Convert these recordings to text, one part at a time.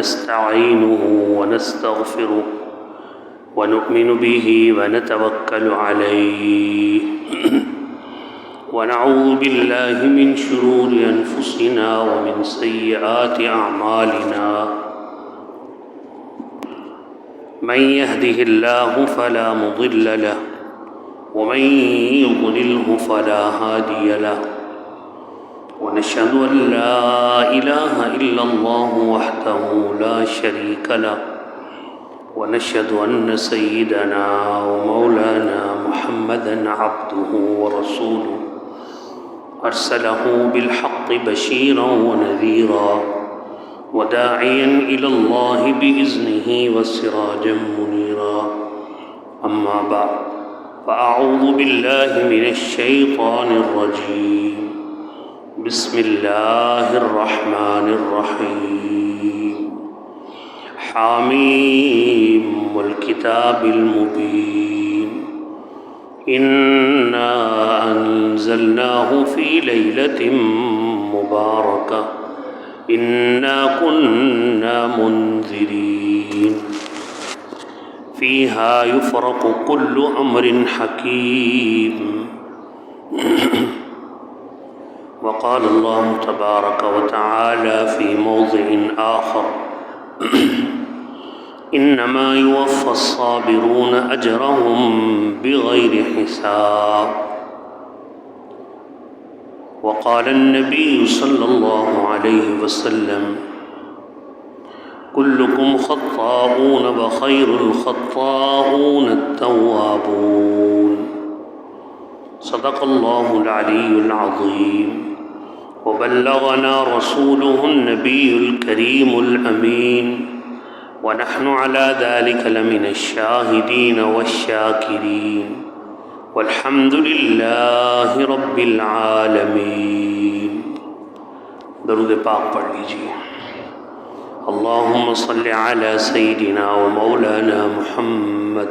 ونستعينه ونستغفره ونؤمن به ونتوكل عليه ونعوذ بالله من شرور أنفسنا ومن سيئات أعمالنا من يهده الله فلا مضل له ومن يضلله فلا هادي له ونشهد أن لا إله إلا الله وحده لا شريك له ونشهد أن سيدنا ومولانا محمدا عبده ورسوله أرسله بالحق بشيرا ونذيرا وداعيا إلى الله بإذنه وسراجا منيرا أما بعد فأعوذ بالله من الشيطان الرجيم بسم الله الرحمن الرحيم حاميم والكتاب المبين إنا أنزلناه في ليلة مباركة إنا كنا منذرين فيها يفرق كل أمر حكيم وقال الله تبارك وتعالى في موضع آخر إنما يوفى الصابرون أجرهم بغير حساب وقال النبي صلى الله عليه وسلم كلكم خطاؤون وخير الخطاؤون التوابون صدق الله العلي العظيم وبلغنا رسوله النبي الكريم الأمين ونحن على ذلك لمن الشاهدين والشاكرين والحمد لله رب العالمين. درود پاک پڑھ لیجیے. اللهم صل على سيدنا ومولانا محمد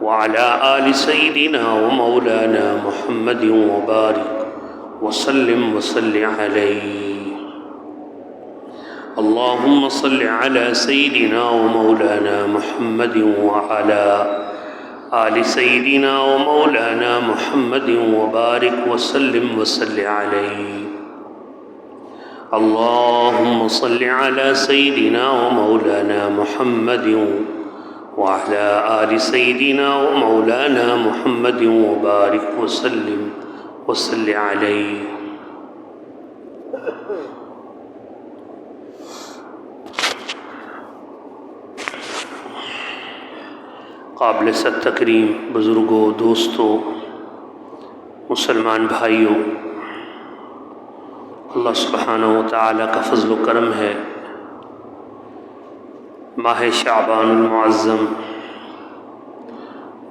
وعلى آل سيدنا ومولانا محمد وبارك وسلم وصل عليه. اللهم صل على سيدنا ومولانا محمد وعلى آل سيدنا ومولانا محمد وبارك وسلم وصل عليه. اللهم صل على سيدنا ومولانا محمد وعلى آل سيدنا ومولانا محمد وبارك وسلم وصل عليه. قابل ست تکریم بزرگوں، دوستوں، مسلمان بھائیوں، اللہ سبحانہ و تعالیٰ کا فضل و کرم ہے. ماہ شعبان المعظم،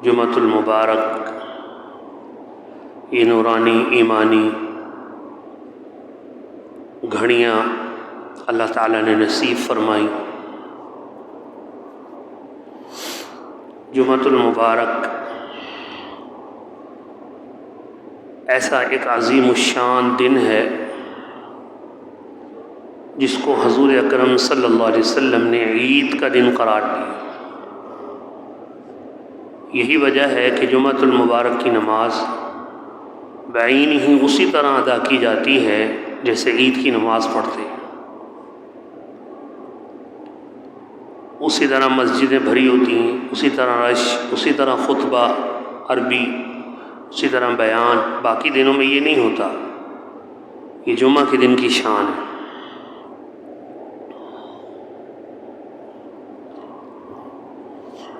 جمعۃ المبارک، یہ نورانی ایمانی گھڑیاں اللہ تعالیٰ نے نصیب فرمائی. جمعۃ المبارک ایسا ایک عظیم الشان دن ہے جس کو حضور اکرم صلی اللہ علیہ وسلم نے عید کا دن قرار دیا. یہی وجہ ہے کہ جمعۃ المبارک کی نماز بعین ہی اسی طرح ادا کی جاتی ہے جیسے عید کی نماز پڑھتے ہیں. اسی طرح مسجدیں بھری ہوتی ہیں، اسی طرح رش، اسی طرح خطبہ عربی، اسی طرح بیان. باقی دنوں میں یہ نہیں ہوتا. یہ جمعہ کے دن کی شان ہے.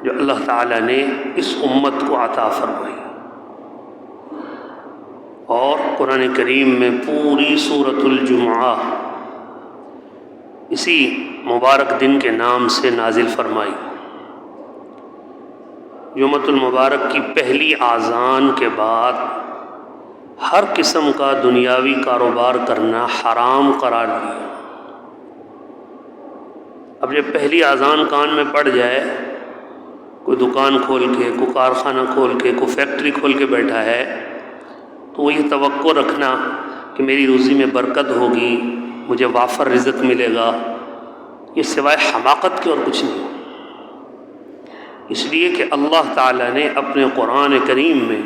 جو اللہ تعالیٰ نے اس امت کو عطا فرمائی. اور قرآن کریم میں پوری سورۃ الجمعہ اسی مبارک دن کے نام سے نازل فرمائی. جمعۃ المبارک کی پہلی اذان کے بعد ہر قسم کا دنیاوی کاروبار کرنا حرام قرار دیا. اب جب پہلی اذان کان میں پڑ جائے، کوئی دکان کھول کے، کوئی کارخانہ کھول کے، کوئی فیکٹری کھول کے بیٹھا ہے، تو وہ یہ توقع رکھنا کہ میری روزی میں برکت ہوگی، مجھے وافر رزق ملے گا، یہ سوائے حماقت کے اور کچھ نہیں، اس لیے کہ اللہ تعالیٰ نے اپنے قرآن کریم میں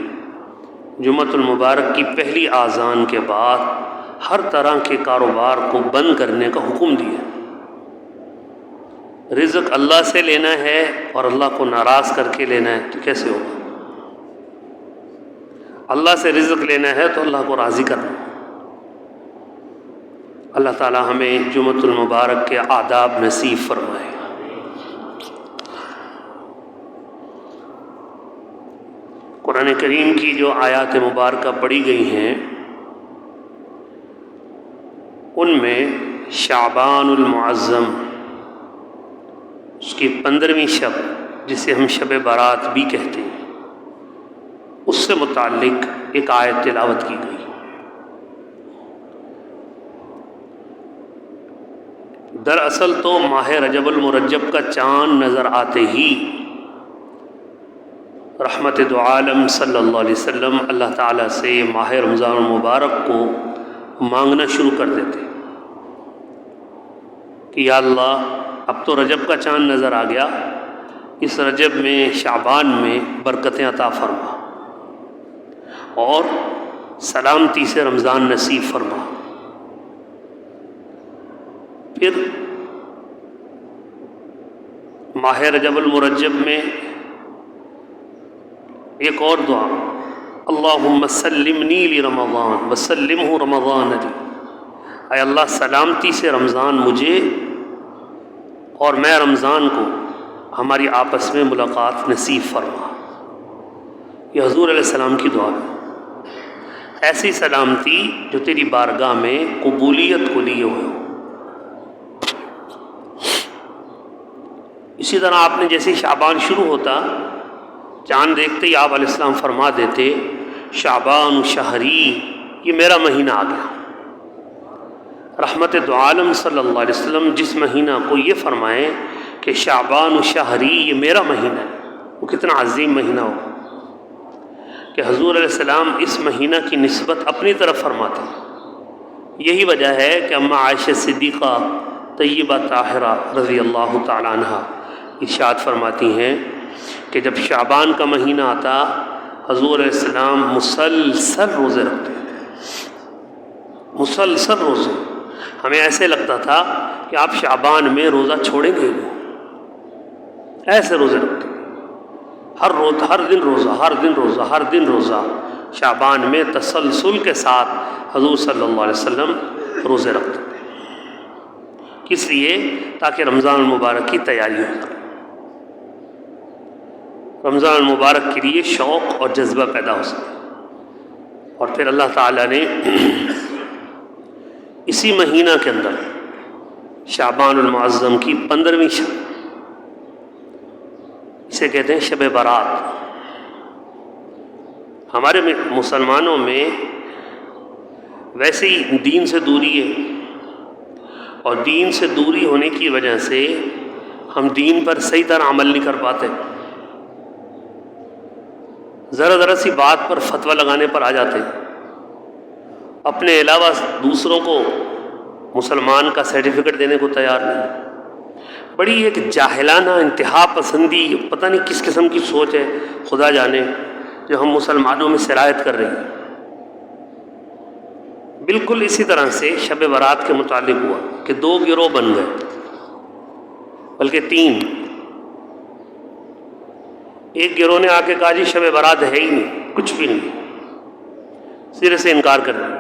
جمعۃ المبارک کی پہلی آذان کے بعد ہر طرح کے کاروبار کو بند کرنے کا حکم دیا۔ رزق اللہ سے لینا ہے اور اللہ کو ناراض کر کے لینا ہے تو کیسے ہوگا؟ اللہ سے رزق لینا ہے تو اللہ کو راضی کرنا۔ اللہ تعالی ہمیں جمعۃ المبارک کے آداب نصیب فرمائے۔ قرآن کریم کی جو آیات مبارکہ پڑھی گئی ہیں ان میں شعبان المعظم، اس کی 15ویں شب جسے ہم شب برات بھی کہتے ہیں، اس سے متعلق ایک آیت تلاوت کی گئی۔ دراصل تو ماہ رجب المرجب کا چاند نظر آتے ہی رحمت دو عالم صلی اللہ علیہ وسلم اللہ تعالیٰ سے ماہ رمضان المبارک کو مانگنا شروع کر دیتے کہ یا اللہ اب تو رجب کا چاند نظر آ گیا، اس رجب میں شعبان میں برکتیں عطا فرما اور سلامتی سے رمضان نصیب فرما۔ پھر ماہ رجب المرجب میں ایک اور دعا، اللہم سلمنی لرمضان وسلمہ رمضان لی، اے اللہ سلامتی سے رمضان مجھے اور میں رمضان کو ہماری آپس میں ملاقات نصیب فرما۔ یہ حضور علیہ السلام کی دعا ہے، ایسی سلامتی جو تیری بارگاہ میں قبولیت کو لیے ہوئے ہو۔ اسی طرح آپ نے جیسے شعبان شروع ہوتا چاند دیکھتے ہی آپ علیہ السلام فرما دیتے شعبان شہری، یہ میرا مہینہ آ گیا۔ رحمت دو عالم صلی اللہ علیہ وسلم جس مہینہ کو یہ فرمائیں کہ شعبان شہری یہ میرا مہینہ ہے، وہ کتنا عظیم مہینہ ہو کہ حضور علیہ السلام اس مہینہ کی نسبت اپنی طرف فرماتے۔ یہی وجہ ہے کہ اماں عائشہ صدیقہ طیبہ طاہرہ رضی اللہ تعالی عنہ ارشاد فرماتی ہیں کہ جب شعبان کا مہینہ آتا حضور علیہ السلام مسلسل روزے رکھتے تھے، مسلسل روزے۔ ہمیں ایسے لگتا تھا کہ آپ شعبان میں روزہ چھوڑیں گے نہیں، ایسے روزے رکھتے ہر دن روزہ شعبان میں تسلسل کے ساتھ حضور صلی اللہ علیہ وسلم روزے رکھتے تھے، کس لیے؟ تاکہ رمضان المبارک کی تیاری ہو جائے، رمضان المبارک کے لیے شوق اور جذبہ پیدا ہو سکے۔ اور پھر اللہ تعالیٰ نے اسی مہینہ کے اندر شعبان المعظم کی 15ویں شب، اسے کہتے ہیں شب برات۔ ہمارے مسلمانوں میں ویسے ہی دین سے دوری ہے، اور دین سے دوری ہونے کی وجہ سے ہم دین پر صحیح طرح عمل نہیں کر پاتے، ذرا سی بات پر فتویٰ لگانے پر آ جاتے ہیں، اپنے علاوہ دوسروں کو مسلمان کا سرٹیفکیٹ دینے کو تیار نہیں۔ بڑی ایک جاہلانہ انتہا پسندی پتہ نہیں کس قسم کی سوچ ہے، خدا جانے، جو ہم مسلمانوں میں سرایت کر رہی ہیں۔ بالکل اسی طرح سے شب برات کے متعلق ہوا کہ 2 گروہ بن گئے، بلکہ 3۔ ایک گروہ نے آ کے کہا جی شب برات ہے ہی نہیں، کچھ بھی نہیں، سرے سے انکار کر دیا۔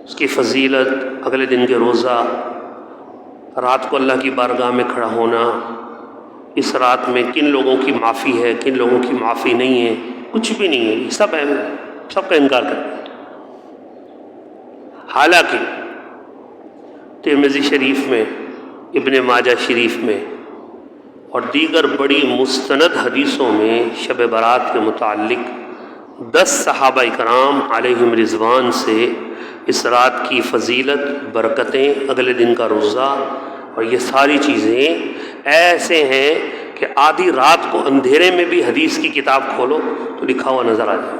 اس کی فضیلت، اگلے دن کے روزہ، رات کو اللہ کی بارگاہ میں کھڑا ہونا، اس رات میں کن لوگوں کی معافی ہے کن لوگوں کی معافی نہیں ہے، کچھ بھی نہیں ہے، یہ سب ہے، سب کا انکار کر دیا۔ حالانکہ ترمذی شریف میں، ابن ماجہ شریف میں اور دیگر بڑی مستند حدیثوں میں شب برات کے متعلق 10 صحابہ کرام علیہم رضوان سے اس رات کی فضیلت، برکتیں، اگلے دن کا روزہ اور یہ ساری چیزیں ایسے ہیں کہ آدھی رات کو اندھیرے میں بھی حدیث کی کتاب کھولو تو لکھا ہوا نظر آ جائے،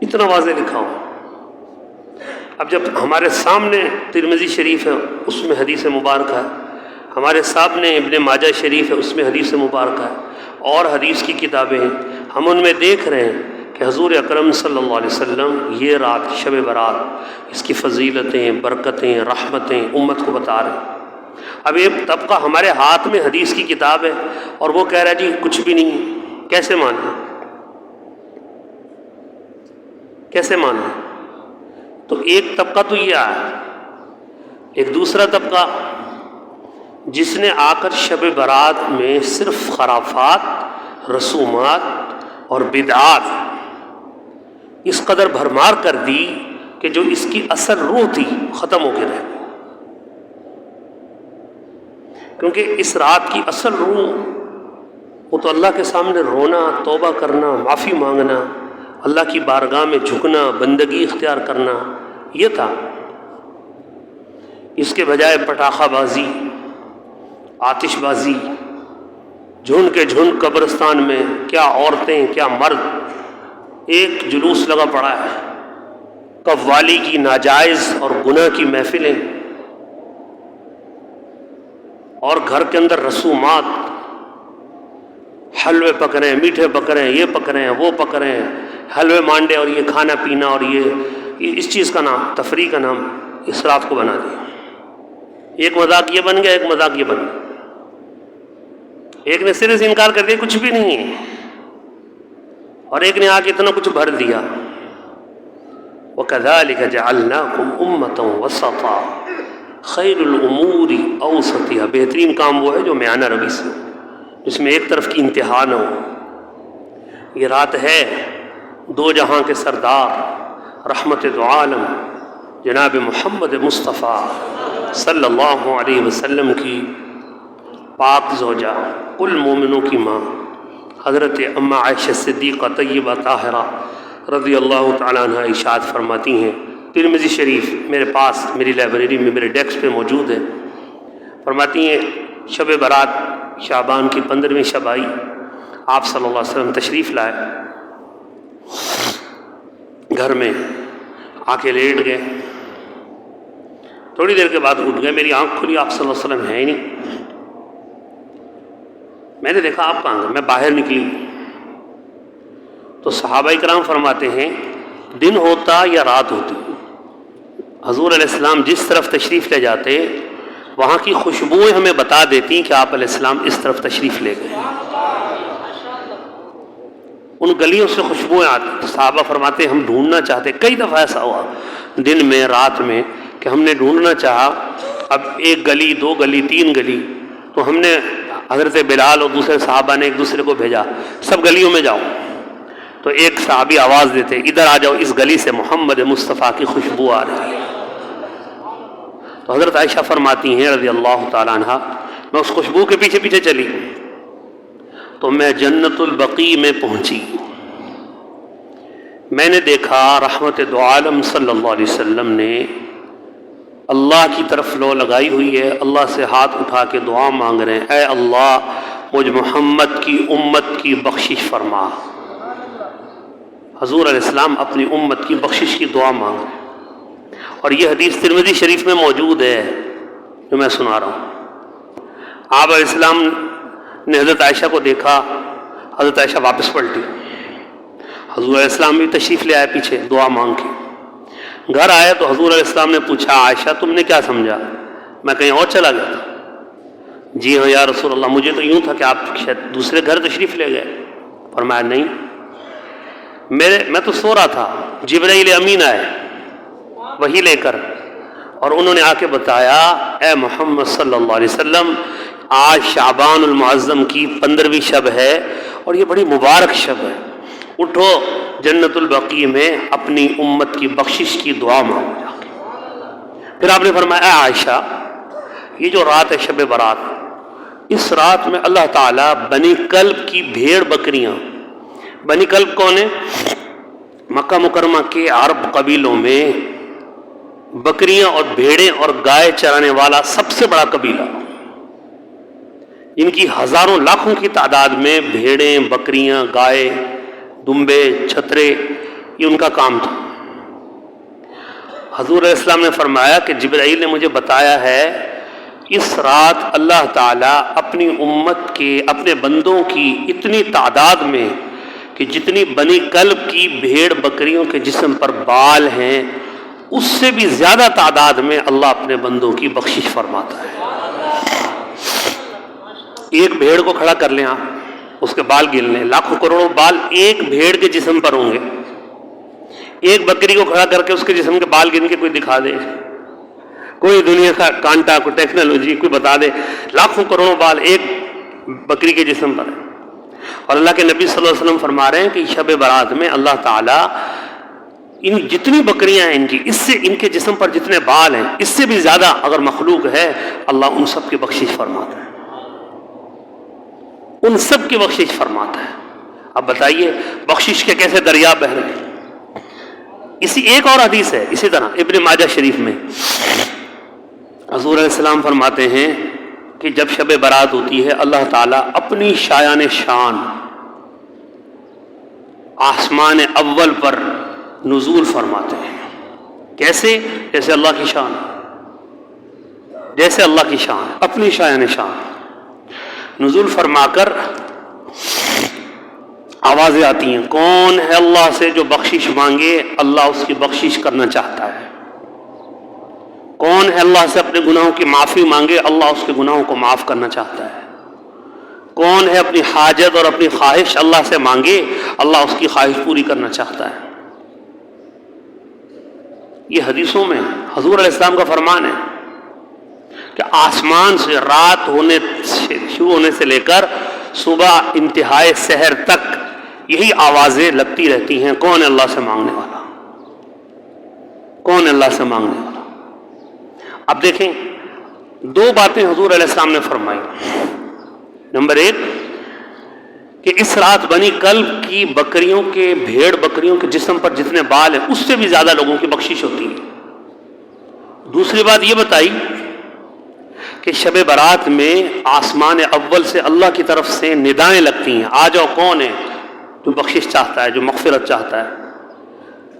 اتنا واضح لکھا ہوا۔ اب جب ہمارے سامنے ترمذی شریف ہے اس میں حدیث مبارکہ ہے، ہمارے سامنے ابن ماجہ شریف ہے اس میں حدیث مبارکہ ہے، اور حدیث کی کتابیں ہیں، ہم ان میں دیکھ رہے ہیں کہ حضور اکرم صلی اللہ علیہ وسلم یہ رات شب برات اس کی فضیلتیں، برکتیں، رحمتیں امت کو بتا رہے ہیں۔ اب ایک طبقہ ہمارے ہاتھ میں حدیث کی کتاب ہے اور وہ کہہ رہا ہے جی کچھ بھی نہیں، کیسے مانیں؟ کیسے مانیں؟ تو ایک طبقہ تو یہ آیا، ایک دوسرا طبقہ جس نے آ کر شب برات میں صرف خرافات، رسومات اور بدعات اس قدر بھرمار کر دی کہ جو اس کی اصل روح تھی ختم ہو کے رہ گئی، کیونکہ اس رات کی اصل روح وہ تو اللہ کے سامنے رونا، توبہ کرنا، معافی مانگنا، اللہ کی بارگاہ میں جھکنا، بندگی اختیار کرنا، یہ تھا۔ اس کے بجائے پٹاخہ بازی، آتش بازی، جھنڈ کے جھنڈ قبرستان میں، کیا عورتیں کیا مرد، ایک جلوس لگا پڑا ہے، قوالی کی ناجائز اور گناہ کی محفلیں، اور گھر کے اندر رسومات، حلوے پک رہے ہیں، میٹھے پک رہے ہیں، یہ پک رہے ہیں، وہ پک رہے ہیں، حلوے مانڈے، اور یہ کھانا پینا، اور یہ اس چیز کا نام تفریح کا نام اس رات کو بنا دیا۔ ایک مذاق یہ بن گیا، ایک مذاق یہ بن گیا، ایک نے سرے سے انکار کر دیا کچھ بھی نہیں ہے، اور ایک نے آ کے اتنا کچھ بھر دیا۔ وَكَذَلِكَ جَعَلْنَاكُمْ أُمَّةً وَسَطًا خَيْرُ الْأُمُورِ أَوْسَطِهَا، بہترین کام وہ ہے جو میانہ روی سے، جس میں ایک طرف کی انتہا نہ ہو۔ یہ رات ہے دو جہاں کے سردار رحمت دو عالم جناب محمد مصطفیٰ صلی اللہ علیہ وسلم کی پاک زوجہ، کل مومنوں کی ماں، حضرت اماں عائشہ صدیقہ طیبہ طاہرہ رضی اللہ تعالیٰ عنہ ارشاد فرماتی ہیں، ترمذی شریف میرے پاس میری لائبریری میں میرے ڈیسک پہ موجود ہے، فرماتی ہیں شب برات شعبان کی 15ویں شب آئی، آپ صلی اللہ علیہ وسلم تشریف لائے، گھر میں آ کے لیٹ گئے، تھوڑی دیر کے بعد اٹھ گئے، میری آنکھ کھلی، آپ صلی اللہ علیہ وسلم ہے ہی نہیں، میں نے دیکھا آپ کہاں گئے، میں باہر نکلی تو صحابہ کرام فرماتے ہیں دن ہوتا یا رات ہوتی، حضور علیہ السلام جس طرف تشریف لے جاتے وہاں کی خوشبوئیں ہمیں بتا دیتی کہ آپ علیہ السلام اس طرف تشریف لے گئے، ان گلیوں سے خوشبوئیں آتی، صحابہ فرماتے ہم ڈھونڈنا چاہتے، کئی دفعہ ایسا ہوا دن میں رات میں کہ ہم نے ڈھونڈنا چاہا، اب ایک گلی، دو گلی، تین گلی، تو ہم نے حضرت بلال اور دوسرے صحابہ نے ایک دوسرے کو بھیجا سب گلیوں میں جاؤ، تو ایک صحابی آواز دیتے ادھر آ جاؤ، اس گلی سے محمد مصطفیٰ کی خوشبو آ رہی ہے، تو حضرت عائشہ فرماتی ہیں رضی اللہ تعالیٰ عنہ میں اس خوشبو کے پیچھے پیچھے چلی تو میں جنت البقیع میں پہنچی، میں نے دیکھا رحمت دو عالم صلی اللہ علیہ وسلم نے اللہ کی طرف لو لگائی ہوئی ہے، اللہ سے ہاتھ اٹھا کے دعا مانگ رہے ہیں، اے اللہ مجھ محمد کی امت کی بخشش فرما، حضور علیہ السلام اپنی امت کی بخشش کی دعا مانگ رہے ہیں، اور یہ حدیث ترمذی شریف میں موجود ہے جو میں سنا رہا ہوں۔ آپ علیہ السلام نے حضرت عائشہ کو دیکھا، حضرت عائشہ واپس پلٹی، حضور علیہ السلام بھی تشریف لے آئے پیچھے دعا مانگ کے، گھر آئے تو حضور علیہ السلام نے پوچھا عائشہ تم نے کیا سمجھا، میں کہیں اور چلا گیا تھا؟ جی ہاں یا رسول اللہ، مجھے تو یوں تھا کہ آپ شاید دوسرے گھر تشریف لے گئے، فرمایا نہیں، میں تو سو رہا تھا، جبرائیل امین آئے وہی لے کر، اور انہوں نے آ کے بتایا اے محمد صلی اللہ علیہ وسلم آج شعبان المعظم کی 15ویں شب ہے اور یہ بڑی مبارک شب ہے، اٹھو جنت البقیع میں اپنی امت کی بخشش کی دعا مانگو جا کے۔ پھر آپ نے فرمایا اے عائشہ یہ جو رات ہے شب برات، اس رات میں اللہ تعالیٰ بنی کلب کی بھیڑ بکریاں، بنی کلب کون ہے؟ مکہ مکرمہ کے عرب قبیلوں میں بکریاں اور بھیڑیں اور گائے چرانے والا سب سے بڑا قبیلہ، ان کی ہزاروں لاکھوں کی تعداد میں بھیڑیں، بکریاں، گائے، دمبے، چھترے، یہ ان کا کام تھا۔ حضور علیہ السلام نے فرمایا کہ جبرائیل نے مجھے بتایا ہے اس رات اللہ تعالیٰ اپنی امت کے اپنے بندوں کی اتنی تعداد میں کہ جتنی بنی کلب کی بھیڑ بکریوں کے جسم پر بال ہیں اس سے بھی زیادہ تعداد میں اللہ اپنے بندوں کی بخشش فرماتا ہے۔ ایک بھیڑ کو کھڑا کر لیں آپ، اس کے بال گن لیں، لاکھوں کروڑوں بال ایک بھیڑ کے جسم پر ہوں گے۔ ایک بکری کو کھڑا کر کے اس کے جسم کے بال گن کے کوئی دکھا دے، کوئی دنیا کا کانٹا، کوئی ٹیکنالوجی کوئی بتا دے، لاکھوں کروڑوں بال ایک بکری کے جسم پر ہے۔ اور اللہ کے نبی صلی اللہ علیہ وسلم فرما رہے ہیں کہ شب برات میں اللہ تعالیٰ ان جتنی بکریاں ہیں ان کی، اس سے ان کے جسم پر جتنے بال ہیں اس سے بھی زیادہ اگر مخلوق ہے، اللہ ان سب کی بخشش فرماتا ہے، ان سب کی بخشش فرماتا ہے۔ اب بتائیے بخشش کے کیسے دریا بہ رہے ہیں۔ اسی ایک اور حدیث ہے اسی طرح ابن ماجہ شریف میں حضور علیہ السلام فرماتے ہیں کہ جب شب برات ہوتی ہے اللہ تعالیٰ اپنی شایان شان آسمان اول پر نزول فرماتے ہیں۔ کیسے؟ جیسے اللہ کی شان، جیسے اللہ کی شان، اپنی شایان شان نزول فرما کر آوازیں آتی ہیں، کون ہے اللہ سے جو بخشش مانگے اللہ اس کی بخشش کرنا چاہتا ہے، کون ہے اللہ سے اپنے گناہوں کی معافی مانگے اللہ اس کے گناہوں کو معاف کرنا چاہتا ہے، کون ہے اپنی حاجت اور اپنی خواہش اللہ سے مانگے اللہ اس کی خواہش پوری کرنا چاہتا ہے۔ یہ حدیثوں میں حضور علیہ السلام کا فرمان ہے کہ آسمان سے رات ہونے سے شروع ہونے سے لے کر صبح انتہائے سحر تک یہی آوازیں لگتی رہتی ہیں، کون ہے اللہ سے مانگنے والا، کون ہے اللہ سے مانگنے والا۔ اب دیکھیں دو باتیں حضور علیہ السلام نے فرمائی۔ نمبر ایک کہ اس رات بنی کلب کی بکریوں کے بھیڑ بکریوں کے جسم پر جتنے بال ہیں اس سے بھی زیادہ لوگوں کی بخشش ہوتی ہے۔ دوسری بات یہ بتائی کہ شب برات میں آسمان اول سے اللہ کی طرف سے ندائیں لگتی ہیں، آ جاؤ کون ہے جو بخشش چاہتا ہے، جو مغفرت چاہتا ہے۔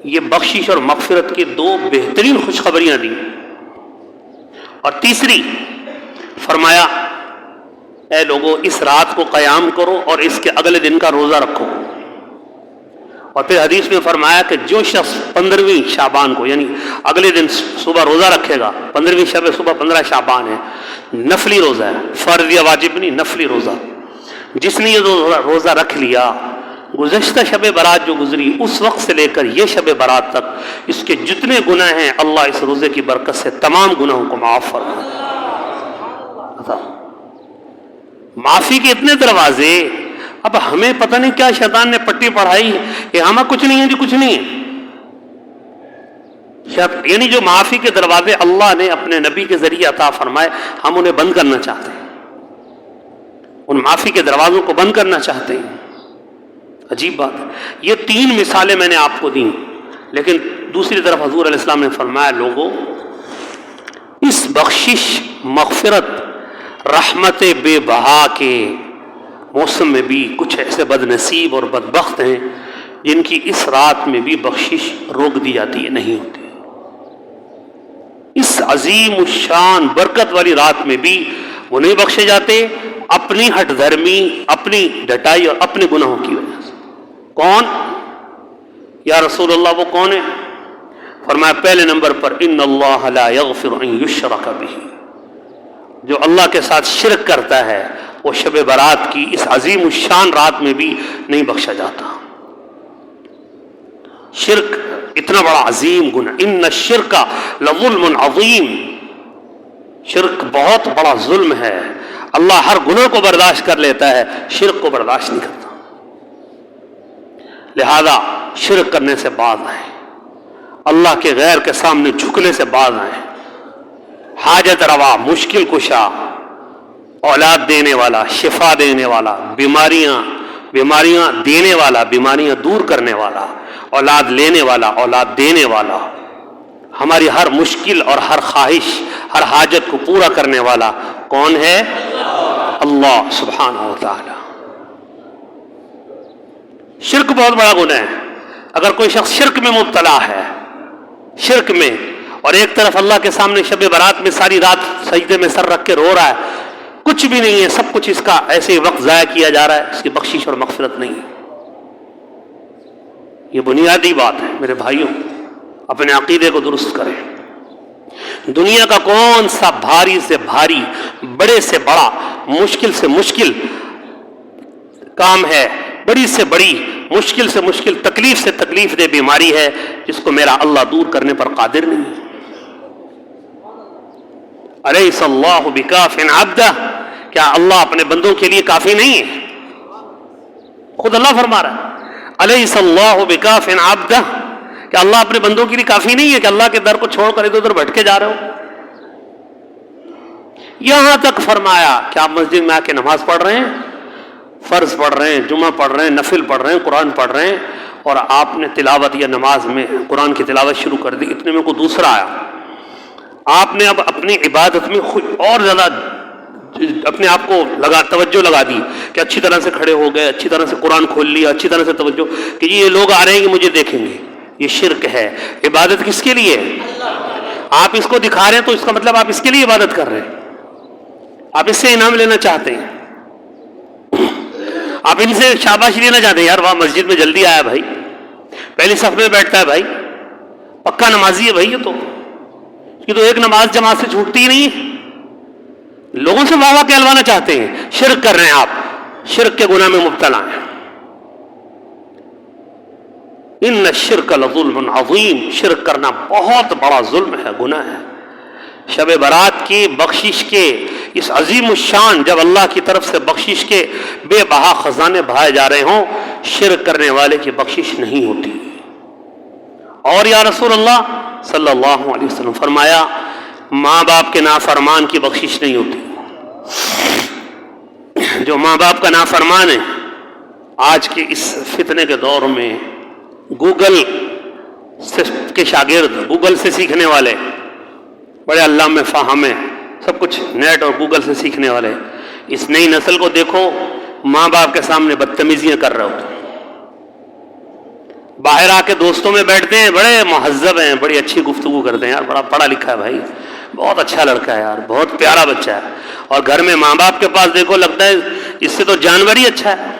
یہ بخشش اور مغفرت کی دو بہترین خوشخبریاں دی۔ اور تیسری فرمایا اے لوگو اس رات کو قیام کرو اور اس کے اگلے دن کا روزہ رکھو۔ اور پھر حدیث میں فرمایا کہ جو شخص 15ویں شعبان کو یعنی اگلے دن صبح روزہ رکھے گا، 15ویں شب صبح 15 شعبان ہے، نفلی روزہ ہے، فرض یا واجب نہیں، نفلی روزہ، جس نے یہ روزہ رکھ لیا گزشتہ شب برات جو گزری اس وقت سے لے کر یہ شب برات تک اس کے جتنے گناہ ہیں اللہ اس روزے کی برکت سے تمام گناہوں کو معاف فرماتا۔ معافی کے اتنے دروازے، اب ہمیں پتہ نہیں کیا شیطان نے پٹی پڑھائی کہ ہمیں کچھ نہیں ہے جی، کچھ نہیں ہے، یعنی جو معافی کے دروازے اللہ نے اپنے نبی کے ذریعے عطا فرمائے ہم انہیں بند کرنا چاہتے ہیں، ان معافی کے دروازوں کو بند کرنا چاہتے ہیں۔ عجیب بات ہے۔ یہ 3 مثالیں میں نے آپ کو دیں، لیکن دوسری طرف حضور علیہ السلام نے فرمایا لوگوں اس بخشش مغفرت رحمت بے بہا کے موسم میں بھی کچھ ایسے بد نصیب اور بدبخت ہیں جن کی اس رات میں بھی بخشش روک دی جاتی ہے، نہیں ہوتی۔ اس عظیم الشان برکت والی رات میں بھی وہ نہیں بخشے جاتے، اپنی ہٹ دھرمی، اپنی ڈٹائی اور اپنے گناہوں کی وجہ سے۔ کون؟ یا رسول اللہ وہ کون ہے؟ فرمایا پہلے نمبر پر ان اللہ لا یغفر ان یشرک بہ، جو اللہ کے ساتھ شرک کرتا ہے وہ شب برات کی اس عظیم الشان رات میں بھی نہیں بخشا جاتا۔ شرک اتنا بڑا عظیم گناہ، ان الشرک لظلم عظیم، شرک بہت بڑا ظلم ہے، اللہ ہر گناہ کو برداشت کر لیتا ہے، شرک کو برداشت نہیں کرتا۔ لہذا شرک کرنے سے باز آئیں، اللہ کے غیر کے سامنے جھکنے سے باز آئیں۔ حاجت روا، مشکل کشا، اولاد دینے والا، شفا دینے والا، بیماریاں دینے والا، بیماریاں دور کرنے والا، اولاد لینے والا، اولاد دینے والا، ہماری ہر مشکل اور ہر خواہش، ہر حاجت کو پورا کرنے والا کون ہے؟ اللہ سبحانہ و تعالی۔ شرک بہت بڑا گناہ ہے۔ اگر کوئی شخص شرک میں مبتلا ہے، شرک میں، اور ایک طرف اللہ کے سامنے شب برات میں ساری رات سجدے میں سر رکھ کے رو رہا ہے، کچھ بھی نہیں ہے، سب کچھ اس کا ایسے وقت ضائع کیا جا رہا ہے، اس کی بخشش اور مغفرت نہیں ہے۔ یہ بنیادی بات ہے میرے بھائیوں، اپنے عقیدے کو درست کریں۔ دنیا کا کون سا بھاری سے بھاری، بڑے سے بڑا، مشکل سے مشکل کام ہے، بڑی سے بڑی، مشکل سے مشکل، تکلیف سے تکلیف دہ بیماری ہے جس کو میرا اللہ دور کرنے پر قادر نہیں ہے۔ الیس اللہ بکاف عبدہ، کیا اللہ اپنے بندوں کے لیے کافی نہیں ہے؟ خود اللہ فرما رہا ہے الیس اللہ بکاف عبدہ، کہ اللہ اپنے بندوں کے لیے کافی نہیں ہے کہ اللہ کے در کو چھوڑ کر ادھر ادھر بھٹکے جا رہے ہو؟ یہاں تک فرمایا کہ آپ مسجد میں آ کے نماز پڑھ رہے ہیں، فرض پڑھ رہے ہیں، جمعہ پڑھ رہے ہیں، نفل پڑھ رہے ہیں، قرآن پڑھ رہے ہیں، اور آپ نے تلاوت یا نماز میں قرآن کی تلاوت شروع کر دی، اتنے میں کوئی دوسرا آیا، آپ نے اب اپنی عبادت میں اور زیادہ اپنے آپ کو توجہ لگا دی کہ اچھی طرح سے کھڑے ہو گئے، اچھی طرح سے قرآن کھول لیا، اچھی طرح سے توجہ کہ یہ لوگ آ رہے ہیں کہ مجھے دیکھیں گے۔ یہ شرک ہے۔ عبادت کس کے لیے ہے؟ آپ اس کو دکھا رہے ہیں تو اس کا مطلب آپ اس کے لیے عبادت کر رہے ہیں، آپ اس سے انعام لینا چاہتے ہیں، آپ ان سے شاباشی لینا چاہتے ہیں، یار وہاں مسجد میں جلدی آیا بھائی، پہلی صف میں بیٹھتا ہے بھائی، پکا نمازی ہے بھائی، یہ تو ایک نماز جماعت سے چھوٹتی ہی نہیں ہے۔ لوگوں سے واہ واہ کہلوانا چاہتے ہیں، شرک کر رہے ہیں، آپ شرک کے گناہ میں مبتلا ہیں۔ ان الشرک لظلم عظیم، شرک کرنا بہت بڑا ظلم ہے، گناہ ہے۔ شب برات کی بخشش کے اس عظیم الشان، جب اللہ کی طرف سے بخشش کے بے بہا خزانے بہائے جا رہے ہوں، شرک کرنے والے کی بخشش نہیں ہوتی۔ اور یا رسول اللہ صلی اللہ علیہ وسلم فرمایا، ماں باپ کے نافرمان کی بخشش نہیں ہوتی۔ جو ماں باپ کا نافرمان ہے، آج کے اس فتنے کے دور میں گوگل کے شاگرد، گوگل سے سیکھنے والے، بڑے علامہ فاہم ہیں، سب کچھ نیٹ اور گوگل سے سیکھنے والے، اس نئی نسل کو دیکھو ماں باپ کے سامنے بدتمیزیاں کر رہے ہوتے ہیں، باہر آ کے دوستوں میں بیٹھتے ہیں، بڑے مہذب ہیں، بڑی اچھی گفتگو کرتے ہیں، یار بڑا پڑھا لکھا ہے بھائی، بہت اچھا لڑکا ہے یار، بہت پیارا بچہ ہے، اور گھر میں ماں باپ کے پاس دیکھو لگتا ہے اس سے تو جانور ہی اچھا ہے۔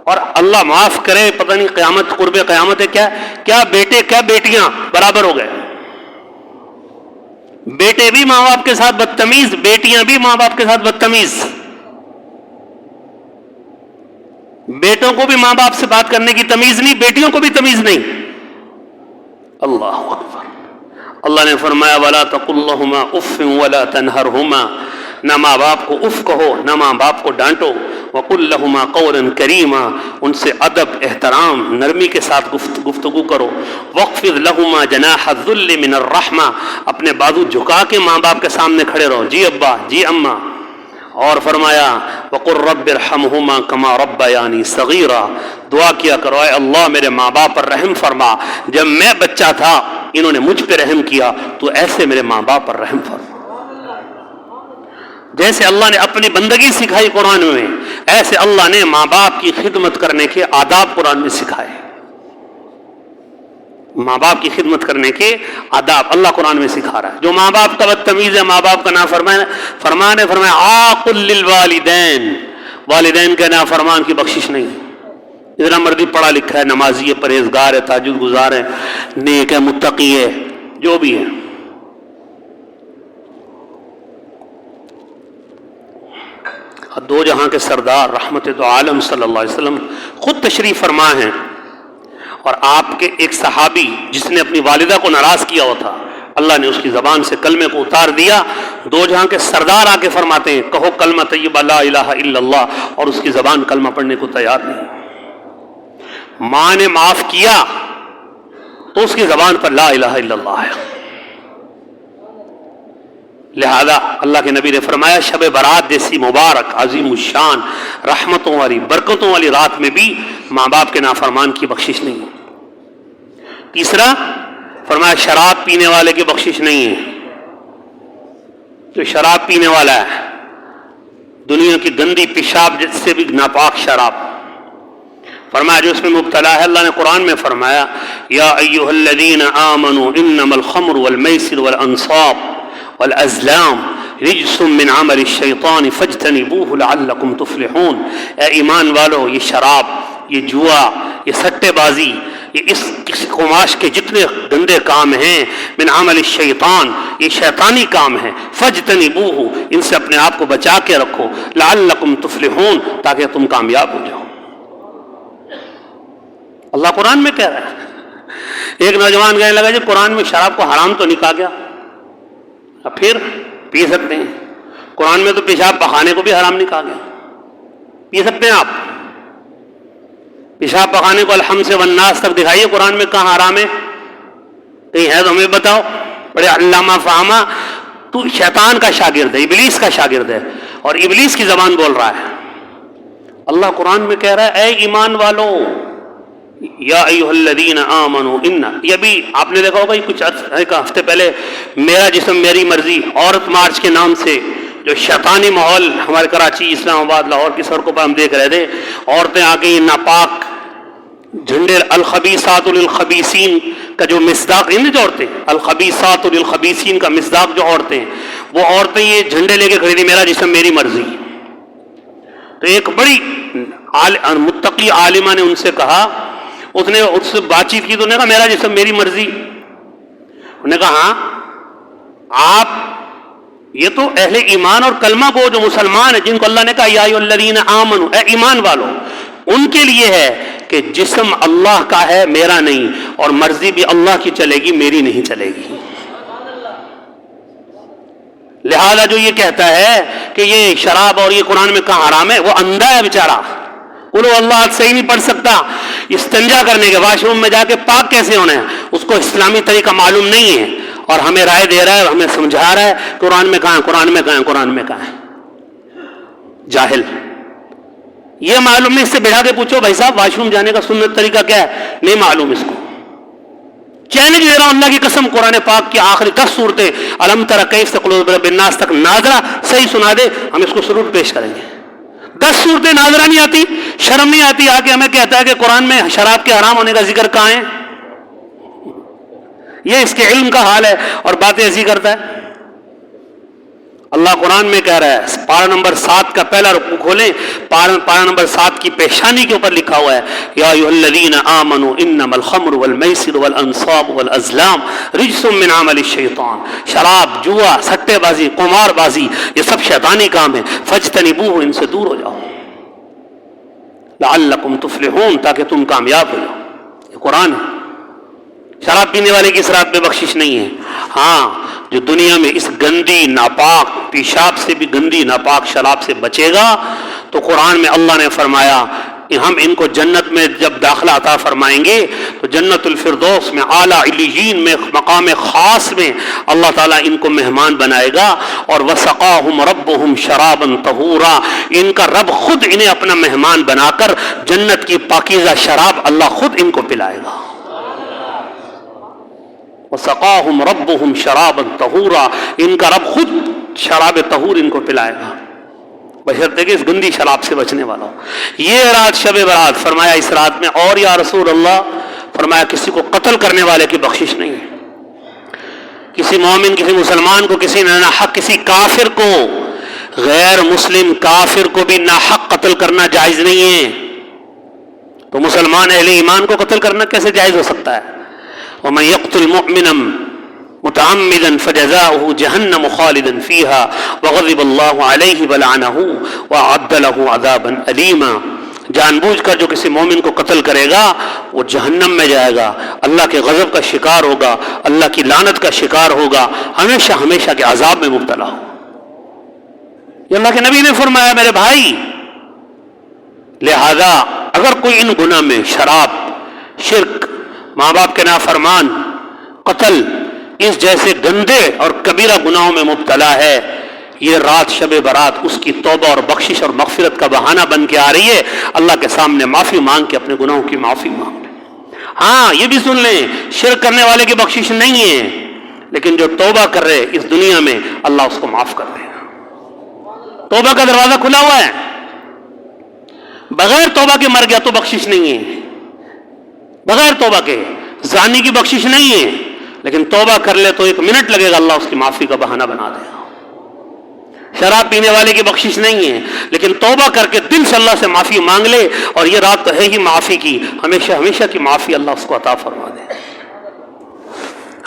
اور اللہ معاف کرے، پتہ نہیں قیامت، قرب قیامت ہے کیا بیٹے کیا بیٹیاں برابر ہو گئے، بیٹے بھی ماں باپ کے ساتھ بدتمیز، بیٹیاں بھی ماں باپ کے ساتھ بدتمیز، بیٹوں کو بھی ماں باپ سے بات کرنے کی تمیز نہیں، بیٹیوں کو بھی تمیز نہیں۔ اللہ اکبر۔ اللہ نے فرمایا وَلَا تَقُلْ لَهُمَا أُفٍّ وَلَا تَنْهَرْهُمَا، نہ ماں باپ کو اف کہو، نہ ماں باپ کو ڈانٹو، وَقُلْ لَهُمَا قَوْلًا كَرِيمًا، ان سے ادب، احترام، نرمی کے ساتھ گفتگو کرو، وَاخْفِضْ لَهُمَا جَنَاحَ الذُّلِّ مِنَ الرَّحْمَةِ، اپنے بازو جھکا کے ماں باپ کے سامنے کھڑے رہو، جی ابا، جی اماں۔ اور فرمایا وَقُلْ رَبِّ ارْحَمْهُمَا كَمَا رَبَّيَانِي صَغِيرًا، دعا کیا کرو اے اللہ میرے ماں باپ پر رحم فرما، جب میں بچہ تھا انہوں نے مجھ پہ رحم کیا، تو ایسے میرے ماں باپ پر رحم فرما۔ جیسے اللہ نے اپنی بندگی سکھائی قرآن میں، ایسے اللہ نے ماں باپ کی خدمت کرنے کے آداب قرآن میں سکھائے، ماں باپ کی خدمت کرنے کے آداب اللہ قرآن میں سکھا رہا ہے۔ جو ماں باپ کا بدتمیز ہے، ماں باپ کا نافرمان ہے، فرمایا عاقل للوالدین، والدین کے نافرمان کی بخشش نہیں۔ اتنا مرضی پڑھا لکھا ہے، نمازی ہے، پرہیزگار ہے، تہجد گزار ہے، نیک ہے، متقی ہے، جو بھی ہے، دو جہاں کے سردار رحمت دو عالم صلی اللہ علیہ وسلم خود تشریف فرما ہیں، اور آپ کے ایک صحابی جس نے اپنی والدہ کو ناراض کیا ہوا تھا، اللہ نے اس کی زبان سے کلمے کو اتار دیا، دو جہاں کے سردار آ کے فرماتے ہیں کہو کلمہ طیبہ لا الہ الا اللہ، اور اس کی زبان کلمہ پڑھنے کو تیار نہیں۔ ماں نے معاف کیا تو اس کی زبان پر لا الہ الا اللہ ہے۔ لہذا اللہ کے نبی نے فرمایا شب برات جیسی مبارک، عظیم الشان، رحمتوں والی، برکتوں والی رات میں بھی ماں باپ کے نافرمان کی بخشش نہیں ہے۔ تیسرا فرمایا شراب پینے والے کی بخشش نہیں ہے۔ جو شراب پینے والا ہے، دنیا کی گندی پیشاب جس سے بھی ناپاک شراب، فرمایا جو اس میں مبتلا ہے، اللہ نے قرآن میں فرمایا یا ایھا الذین آمنوا انما الخمر والمیسر والانصاب والازلام رجس من عمل الشیطان فاجتنبوه لعلکم تفلحون۔ اے ایمان والو، یہ شراب، یہ جوا، یہ سٹے بازی، یہ اس قماش کے جتنے گندے کام ہیں، من عمل الشیطان، یہ شیطانی کام ہیں، فاجتنبوه، ان سے اپنے آپ کو بچا کے رکھو، لعلکم تفلحون، تاکہ تم کامیاب ہو جاؤ۔ اللہ قرآن میں کہہ رہا ہے۔ ایک نوجوان کہنے لگا جی قرآن میں شراب کو حرام تو نہیں کہا گیا، اب پھر پی سکتے ہیں، قرآن میں تو پیشاب پخانے کو بھی حرام نہیں کہا گیا، پی سکتے ہیں آپ؟ پیشاب پخانے کو الحم سے والناس تک دکھائیے قرآن میں کہاں حرام ہے، کہیں ہے تو ہمیں بتاؤ۔ بڑے علامہ فہمہ، تو شیطان کا شاگرد ہے، ابلیس کا شاگرد ہے، اور ابلیس کی زبان بول رہا ہے۔ اللہ قرآن میں کہہ رہا ہے اے ایمان والو، یا ایھا الذین آمنوا ان، یہ بھی آپ نے دیکھا ہوگا، کچھ ایک ہفتے پہلے میرا جسم میری مرضی عورت مارچ کے نام سے جو شیطانی ماحول ہمارے کراچی، اسلام آباد، لاہور کی سڑکوں پر ہم دیکھ رہے تھے، عورتیں آ کے ناپاک جھنڈے الخبیثات للخبیثین کا جو مصداق ہیں، جو عورتیں الخبیثات للخبیثین کا مصداق جو عورتیں ہیں، وہ عورتیں یہ جھنڈے لے کے کھڑی تھی، میرا جسم میری مرضی۔ تو ایک بڑی متقی عالمہ نے ان سے کہا، اس نے اس سے بات چیت کی تو نے کہا میرا جسم میری مرضی۔ انہوں نے کہا ہاں آپ، یہ تو اہل ایمان اور کلمہ کو جو مسلمان ہیں، جن کو اللہ نے کہا یا ایھا الذین آمنوا، اے ایمان والو، ان کے لیے ہے کہ جسم اللہ کا ہے، میرا نہیں، اور مرضی بھی اللہ کی چلے گی، میری نہیں چلے گی۔ لہذا جو یہ کہتا ہے کہ یہ شراب اور یہ قرآن میں کہاں حرام ہے، وہ اندھا ہے بیچارہ، قل هو اللہ صحیح نہیں پڑھ سکتا، استنجا کرنے کے واش روم میں جا کے پاک کیسے ہونا ہے اس کو اسلامی طریقہ معلوم نہیں ہے، اور ہمیں رائے دے رہا ہے، ہمیں سمجھا رہا ہے قرآن میں کہاں ہے، قرآن میں کہاں ہے، قرآن میں کہاں ہے۔ جاہل، یہ معلوم نہیں، اس سے بٹھا کے پوچھو بھائی صاحب واش روم جانے کا سنت طریقہ کیا ہے، نہیں معلوم اس کو۔ چیلنج دے رہا ہوں اللہ کی قسم، قرآن پاک کی آخری 10 صورتیں الم تر کیف سے قل برب الناس تک ناظرہ صحیح سنا دے، ہم اس کو ضرور پیش کریں گے۔ 10 صورتیں ناظرہ نہیں آتی، شرم نہیں آتی، آ کے ہمیں کہتا ہے کہ قرآن میں شراب کے حرام ہونے کا ذکر کہاں ہے؟ یہ اس کے علم کا حال ہے، اور باتیں ایسی کرتا ہے۔ اللہ قرآن میں کہہ رہا ہے، پارہ نمبر 7 کا پہلا رکوع کھولیں، پارہ نمبر 7 کی پیشانی کے اوپر لکھا ہوا ہے یا ایھا الذین آمنوا انما الخمر والمیسر والانصاب والازلام رجس من عمل الشیطان۔ شراب، جوا، سٹے بازی، قمار بازی، یہ سب شیطانی کام ہے، فاجتنبوہ، ان سے دور ہو جاؤ، لعلکم تفلحون، تاکہ تم کامیاب ہو جاؤ۔ یہ قرآن ہے۔ شراب پینے والے کی اس رات میں بخشش نہیں ہے، ہاں جو دنیا میں اس گندی ناپاک پیشاب سے بھی گندی ناپاک شراب سے بچے گا، تو قرآن میں اللہ نے فرمایا کہ ہم ان کو جنت میں جب داخلہ عطا فرمائیں گے تو جنت الفردوس میں اعلیٰ علیین میں مقام خاص میں اللہ تعالیٰ ان کو مہمان بنائے گا، اور وسقاہم ربہم شرابا طہورا، ان کا رب خود انہیں اپنا مہمان بنا کر جنت کی پاکیزہ شراب اللہ خود ان کو پلائے گا۔ وسقاہم ربہم شرابا طہورا، ان کا رب خود شراب طہور ان کو پلائے گا، بشرطے کہ اس گندی شراب سے بچنے والا ہو۔ یہ رات شب برات، فرمایا اس رات میں اور یا رسول اللہ، فرمایا کسی کو قتل کرنے والے کی بخشش نہیں ہے، کسی مومن، کسی مسلمان کو، کسی ناحق کسی کافر کو، غیر مسلم کافر کو بھی ناحق قتل کرنا جائز نہیں ہے، تو مسلمان اہل ایمان کو قتل کرنا کیسے جائز ہو سکتا ہے؟ ومن يقتل مؤمنا متعمدا فجزاؤه جهنم خالدا فيها وغضب الله عليه ولعنه واعد له عذابا اليما۔ جان بوجھ کر جو کسی مومن کو قتل کرے گا وہ جہنم میں جائے گا، اللہ کے غضب کا شکار ہوگا، اللہ کی لعنت کا شکار ہوگا، ہمیشہ ہمیشہ کے عذاب میں مبتلا ہو۔ یہ اللہ کے نبی نے فرمایا میرے بھائی، لہذا اگر کوئی ان گناہ میں شراب، شرک، ماں باپ کے نافرمان، قتل، اس جیسے گندے اور کبیرہ گناہوں میں مبتلا ہے، یہ رات شب برات اس کی توبہ اور بخشش اور مغفرت کا بہانہ بن کے آ رہی ہے، اللہ کے سامنے معافی مانگ کے اپنے گناہوں کی معافی مانگ لیں۔ ہاں یہ بھی سن لیں، شرک کرنے والے کی بخشش نہیں ہے، لیکن جو توبہ کر رہے اس دنیا میں اللہ اس کو معاف کر دے گا، توبہ کا دروازہ کھلا ہوا ہے۔ بغیر توبہ کے مر گیا تو بخشش نہیں ہے، بغیر توبہ کے زانی کی بخشش نہیں ہے، لیکن توبہ کر لے تو 1 منٹ لگے گا، اللہ اس کی معافی کا بہانہ بنا دے گا۔ شراب پینے والے کی بخشش نہیں ہے، لیکن توبہ کر کے دل سے اللہ سے معافی مانگ لے، اور یہ رات تو ہے ہی معافی کی، ہمیشہ ہمیشہ کی معافی اللہ اس کو عطا فرما دے۔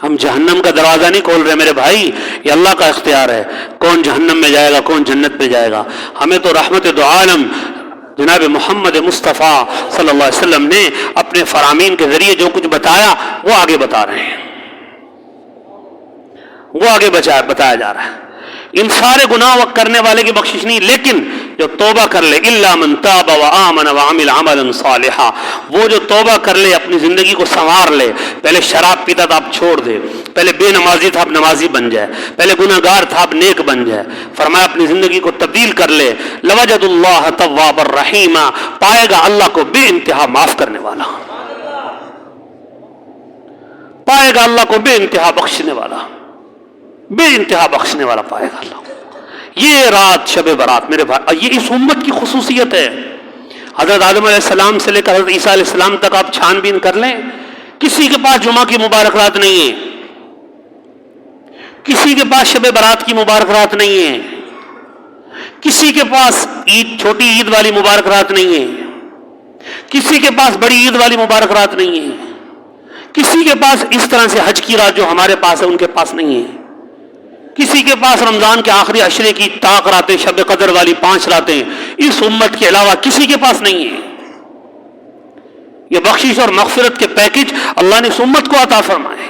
ہم جہنم کا دروازہ نہیں کھول رہے میرے بھائی، یہ اللہ کا اختیار ہے، کون جہنم میں جائے گا کون جنت میں جائے گا۔ ہمیں تو رحمت دو عالم جناب محمد مصطفیٰ صلی اللہ علیہ وسلم نے اپنے فرامین کے ذریعے جو کچھ بتایا وہ آگے بتا رہے ہیں، وہ آگے بتایا جا رہا ہے۔ ان سارے گناہ کرنے والے کی بخشش نہیں، لیکن جو توبہ کر لے، الا من تاب وآمن وعمل عملا صالحا، وہ جو توبہ کر لے، اپنی زندگی کو سنوار لے، پہلے شراب پیتا تھا اب چھوڑ دے، پہلے بے نمازی تھا اب نمازی بن جائے، پہلے گناہ گار تھا اب نیک بن جائے، فرمایا اپنی زندگی کو تبدیل کر لے، لوجد اللہ توابا الرحیما، پائے گا اللہ کو بے انتہا معاف کرنے والا، پائے گا اللہ کو بے انتہا بخشنے والا، بے انتہا بخشنے والا پائے گا اللہ۔ یہ رات شب برات میرے بھائی، یہ اس امت کی خصوصیت ہے۔ حضرت آدم علیہ السلام سے لے کر حضرت عیسیٰ علیہ السلام تک آپ چھان بین کر لیں، کسی کے پاس جمعہ کی مبارک رات نہیں ہے، کسی کے پاس شب برات کی مبارک رات نہیں ہے، کسی کے پاس عید چھوٹی عید والی مبارک رات نہیں ہے، کسی کے پاس بڑی عید والی مبارک رات نہیں ہے، کسی کے پاس اس طرح سے حج کی رات جو ہمارے پاس ہے ان کے پاس نہیں ہے، کسی کے پاس رمضان کے آخری عشرے کی طاق راتیں، شب قدر والی 5 راتیں، اس امت کے علاوہ کسی کے پاس نہیں ہے۔ یہ بخشش اور مغفرت کے پیکج اللہ نے اس امت کو عطا فرمائے،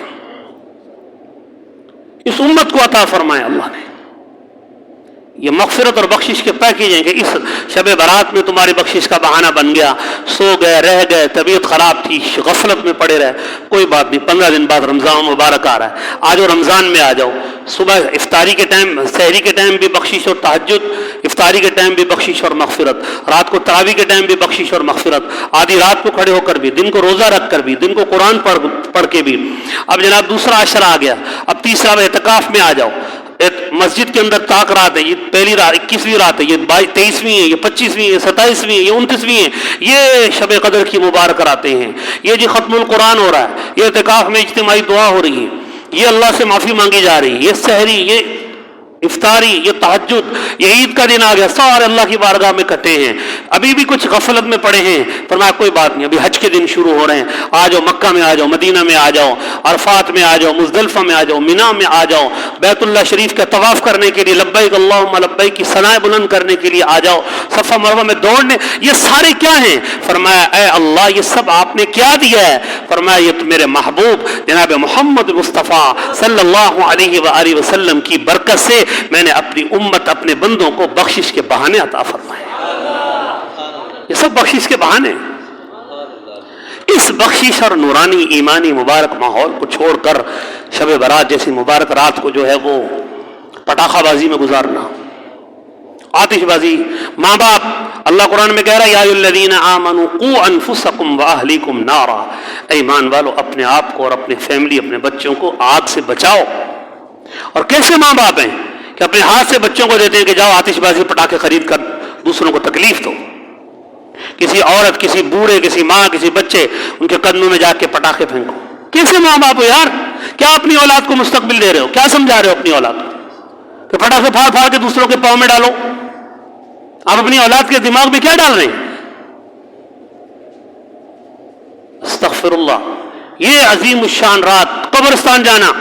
اس امت کو عطا فرمائے اللہ نے۔ یہ مغفرت اور بخشش کے پیکج ہیں کہ اس شب برات میں تمہاری بخشش کا بہانہ بن گیا، سو گئے، رہ گئے، طبیعت خراب تھی، غفلت میں پڑے رہے، کوئی بات نہیں، 15 دن بعد رمضان مبارک آ رہا ہے، آ جاؤ رمضان میں آ جاؤ، صبح افطاری کے ٹائم، سحری کے ٹائم بھی بخشش اور تہجد، افطاری کے ٹائم بھی بخشش اور مغفرت، رات کو تراویح کے ٹائم بھی بخشش اور مغفرت، آدھی رات کو کھڑے ہو کر بھی، دن کو روزہ رکھ کر بھی، دن کو قرآن پڑھ کے بھی۔ اب جناب دوسرا عشرہ آ گیا، اب تیسرا اعتکاف میں آ جاؤ، مسجد کے اندر طاق رات ہے، یہ پہلی رات 21ویں رات ہے، یہ 23ویں ہے، یہ 25ویں ہے، یہ 27ویں ہے، یہ 29ویں ہے، یہ شب قدر کی مبارک راتیں ہیں، یہ جی ختم القرآن ہو رہا ہے، یہ اعتکاف میں اجتماعی دعا ہو رہی ہے، یہ اللہ سے معافی مانگی جا رہی ہے، یہ سحری، یہ افطاری، یہ تہجد، یہ عید کا دن آ گیا، سارے اللہ کی بارگاہ میں کٹے ہیں، ابھی بھی کچھ غفلت میں پڑے ہیں، فرمایا کوئی بات نہیں، ابھی حج کے دن شروع ہو رہے ہیں، آ جاؤ مکہ میں، آ جاؤ مدینہ میں، آ جاؤ عرفات میں، آ جاؤ مزدلفہ میں، آ جاؤ مینا میں، آ جاؤ بیت اللہ شریف کا طواف کرنے کے لیے، لبیک اللہم لبیک کی ثنائیں بلند کرنے کے لیے آ جاؤ، صفا مروہ میں دوڑنے، یہ سارے کیا ہیں؟ فرمایا اے اللہ یہ سب آپ نے کیا دیا ہے؟ فرمایا یہ تو میرے محبوب جناب محمد مصطفیٰ صلی اللہ علیہ وآلہ وسلم کی برکت سے میں نے اپنی امت، اپنے بندوں کو بخشش کے بہانے عطا فرمائے، یہ سب بخشش کے بہانے۔ اس بخشش اور نورانی ایمانی مبارک ماحول کو چھوڑ کر شب برات جیسی مبارک رات کو جو ہے وہ پٹاخہ بازی میں گزارنا، آتش بازی، ماں باپ، اللہ قرآن میں کہہ رہا ہے یا ایھا الذین آمنوا قوا انفسکم واہلیکم نارا، اے ایمان والو اپنے آپ کو اور اپنے فیملی، اپنے بچوں کو آگ سے بچاؤ۔ اور کیسے ماں باپ ہیں کہ اپنے ہاتھ سے بچوں کو دیتے ہیں کہ جاؤ آتش بازی پٹاخے خرید کر دوسروں کو تکلیف دو، کسی عورت، کسی بوڑھے، کسی ماں، کسی بچے، ان کے قدموں میں جا کے پٹاخے پھینکو۔ کیسے ماں باپ ہو یار؟ کیا اپنی اولاد کو مستقبل دے رہے ہو؟ کیا سمجھا رہے ہو اپنی اولاد کو کہ پٹاخے پھاڑ پھاڑ کے دوسروں کے پاؤں میں ڈالو؟ آپ اپنی اولاد کے دماغ میں کیا ڈال رہے ہیں؟ استغفر اللہ۔ یہ عظیم الشان رات قبرستان جانا،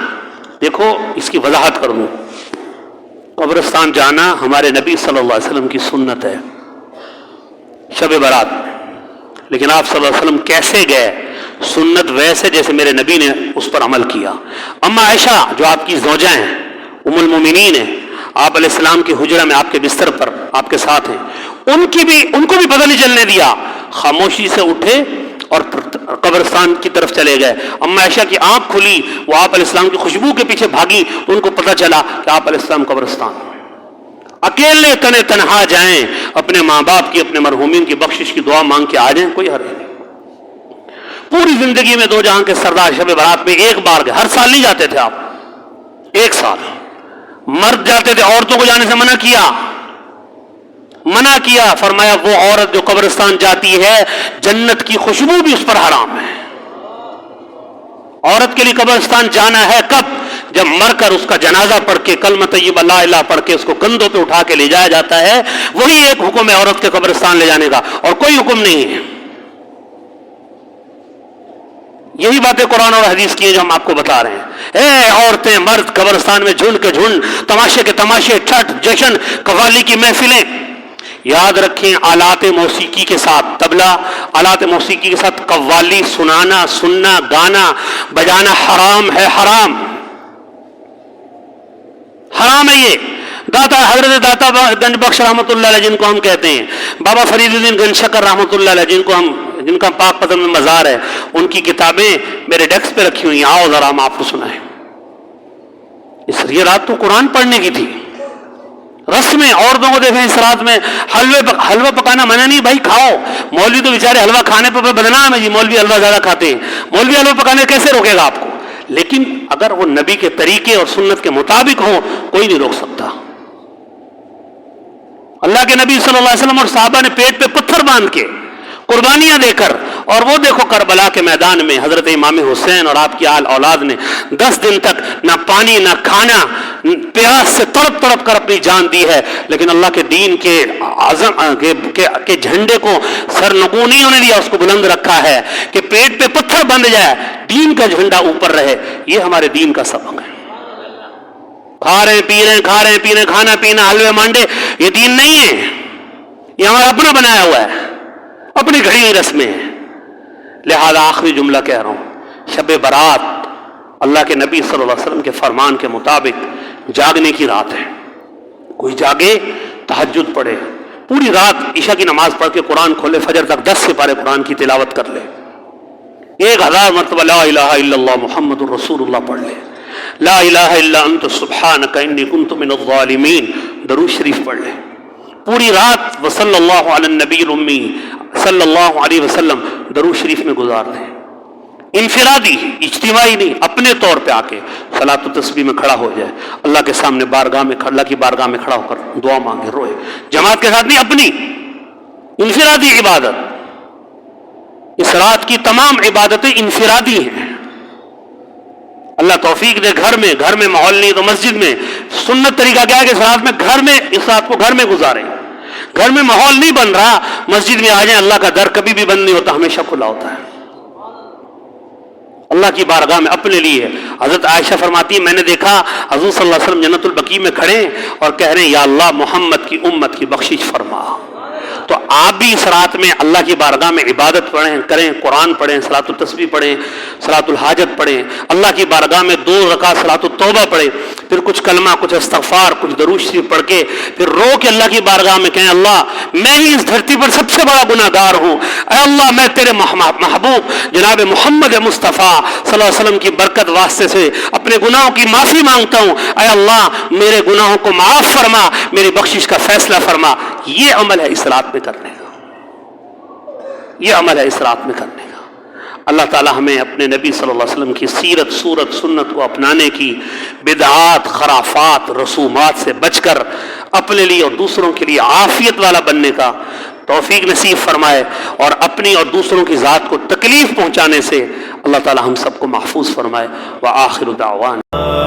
دیکھو اس کی وضاحت کروں، قبرستان جانا ہمارے نبی صلی اللہ علیہ وسلم کی سنت ہے شب برات، لیکن آپ صلی اللہ علیہ وسلم کیسے گئے؟ سنت ویسے جیسے میرے نبی نے اس پر عمل کیا۔ اما عائشہ جو آپ کی زوجہ ہیں، ام المومنین ہیں، آپ علیہ السلام کے حجرہ میں آپ کے بستر پر آپ کے ساتھ ہیں، ان کو بھی پتہ نہیں چلنے دیا، خاموشی سے اٹھے اور قبرستان کی طرف چلے گئے۔ اما عائشہ کی آنکھ کھلی، وہ آپ علیہ السلام کی خوشبو کے پیچھے بھاگی تو ان کو پتہ چلا کہ آپ علیہ السلام قبرستان، اکیلے تنے تنہا جائیں، اپنے ماں باپ کی، اپنے مرحومین کی بخشش کی دعا مانگ کے آ جائیں، کوئی حرج نہیں۔ پوری زندگی میں دو جہاں کے سردار شب برات میں ایک بار گئے، ہر سال نہیں جاتے تھے آپ، ایک سال۔ مرد جاتے تھے، عورتوں کو جانے سے منع کیا، منع کیا، فرمایا وہ عورت جو قبرستان جاتی ہے جنت کی خوشبو بھی اس پر حرام ہے۔ عورت کے لیے قبرستان جانا ہے کب؟ جب مر کر اس کا جنازہ پڑھ کے کلمہ طیبہ لا الہ پڑھ کے اس کو کندھوں پہ اٹھا کے لے جایا جاتا ہے، وہی ایک حکم ہے عورت کے قبرستان لے جانے کا، اور کوئی حکم نہیں ہے۔ یہی باتیں قرآن اور حدیث کی ہیں جو ہم آپ کو بتا رہے ہیں۔ اے عورتیں مرد قبرستان میں جھنڈ کے جھنڈ، تماشے کے تماشے، چھٹ جشن قوالی کی محفلیں، یاد رکھیں آلات موسیقی کے ساتھ طبلہ، آلات موسیقی کے ساتھ قوالی سنانا، سننا، گانا بجانا حرام ہے، حرام حرام ہے۔ یہ داتا حضرت داتا گنج بخش رحمۃ اللہ علیہ جن کو ہم کہتے ہیں، بابا فرید الدین گنج شکر رحمۃ اللہ علیہ جن کا پاک قدم میں مزار ہے، ان کی کتابیں میرے ڈیسک پہ رکھی ہوئی ہیں، آؤ ذرا ہم آپ کو سنائیں۔ یہ رات تو قرآن پڑھنے کی تھی، رسمیں عورتوں کو دیکھیں اس رات میں حلوہ پکانا منع نہیں، بھائی کھاؤ، مولوی تو بیچارے حلوہ کھانے پہ بدنام ہے جی، مولوی حلوہ زیادہ کھاتے ہیں، مولوی حلوہ پکانے کیسے روکے گا آپ کو؟ لیکن اگر وہ نبی کے طریقے اور سنت کے مطابق ہو کوئی نہیں روک سکتا۔ اللہ کے نبی صلی اللہ علیہ وسلم اور صحابہ نے پیٹ پہ پتھر باندھ کے قربانیاں دے کر، اور وہ دیکھو کربلا کے میدان میں حضرت امام حسین اور آپ کی آل اولاد نے 10 دن تک نہ پانی نہ کھانا، پیاس سے تڑپ تڑپ کر اپنی جان دی ہے، لیکن اللہ کے دین کے کے جھنڈے کو سرنگوں نہیں ہونے دیا، اس کو بلند رکھا ہے کہ پیٹ پہ پتھر بندھ جائے، دین کا جھنڈا اوپر رہے۔ یہ ہمارے دین کا سبق ہے۔ کھا رہے پی رہے کھانا پینا حلوے مانڈے، یہ دین نہیں ہے، یہ ہمارا اپنا بنایا ہوا ہے، اپنی گھڑی ہوئی رسمیں ہیں۔ لہذا آخری جملہ کہہ رہا ہوں، شب برات اللہ کے نبی صلی اللہ علیہ وسلم کے فرمان کے مطابق جاگنے کی رات ہے۔ کوئی جاگے، تہجد پڑھے، پوری رات عشاء کی نماز پڑھ کے قرآن کھولے، فجر تک 10 سپارے قرآن کی تلاوت کر لے، 1000 مرتبہ لا الہ الا اللہ محمد الرسول اللہ پڑھ لے، لا الہ الا انت سبحانک انی کنت من الظالمین درود شریف پڑھ لے، پوری رات وصلی اللہ علی النبی الامی صلی اللہ علیہ وسلم درود شریف میں گزار لیں، انفرادی اجتماعی نہیں، اپنے طور پہ آ کے صلاۃ التسبیح میں کھڑا ہو جائے، اللہ کے سامنے اللہ کی بارگاہ میں کھڑا ہو کر دعا مانگے، روئے، جماعت کے ساتھ نہیں، اپنی انفرادی عبادت۔ اس رات کی تمام عبادتیں انفرادی ہیں۔ اللہ توفیق دے، گھر میں ماحول نہیں تو مسجد میں، سنت طریقہ کیا ہے کہ اس رات میں اس رات کو گھر میں گزاریں، گھر میں ماحول نہیں بن رہا، مسجد میں آ جائیں، اللہ کا در کبھی بھی بند نہیں ہوتا، ہمیشہ کھلا ہوتا ہے۔ اللہ کی بارگاہ میں اپنے لیے، حضرت عائشہ فرماتی ہے میں نے دیکھا حضور صلی اللہ علیہ وسلم جنت البقیع میں کھڑے اور کہہ رہے ہیں یا اللہ محمد کی امت کی بخشش فرما۔ تو آپ بھی اس رات میں اللہ کی بارگاہ میں عبادت کریں، قرآن پڑھیں، صلاۃ التسبیح پڑھیں، صلاۃ الحاجت پڑھیں، اللہ کی بارگاہ میں 2 رکعت صلاۃ التوبہ پڑھیں، پھر کچھ کلمہ، کچھ استغفار، کچھ درود شریف پڑھ کے پھر رو کے اللہ کی بارگاہ میں کہیں اللہ میں ہی اس دھرتی پر سب سے بڑا گناہ گار ہوں، اے اللہ میں تیرے محبوب جناب محمد مصطفیٰ صلی اللہ علیہ وسلم کی برکت واسطے سے اپنے گناہوں کی معافی مانگتا ہوں، اے اللہ میرے گناہوں کو معاف فرما، میری بخشش کا فیصلہ فرما۔ یہ عمل ہے اس رات میں کرنے کا، یہ عمل ہے اس رات میں کرنے کا۔ اللہ تعالی ہمیں اپنے نبی صلی اللہ علیہ وسلم کی سیرت، صورت، سنت کو اپنانے کی، بدعات، خرافات، رسومات سے بچ کر اپنے لیے اور دوسروں کے لیے عافیت والا بننے کا توفیق نصیب فرمائے، اور اپنی اور دوسروں کی ذات کو تکلیف پہنچانے سے اللہ تعالی ہم سب کو محفوظ فرمائے۔ وآخر دعوانا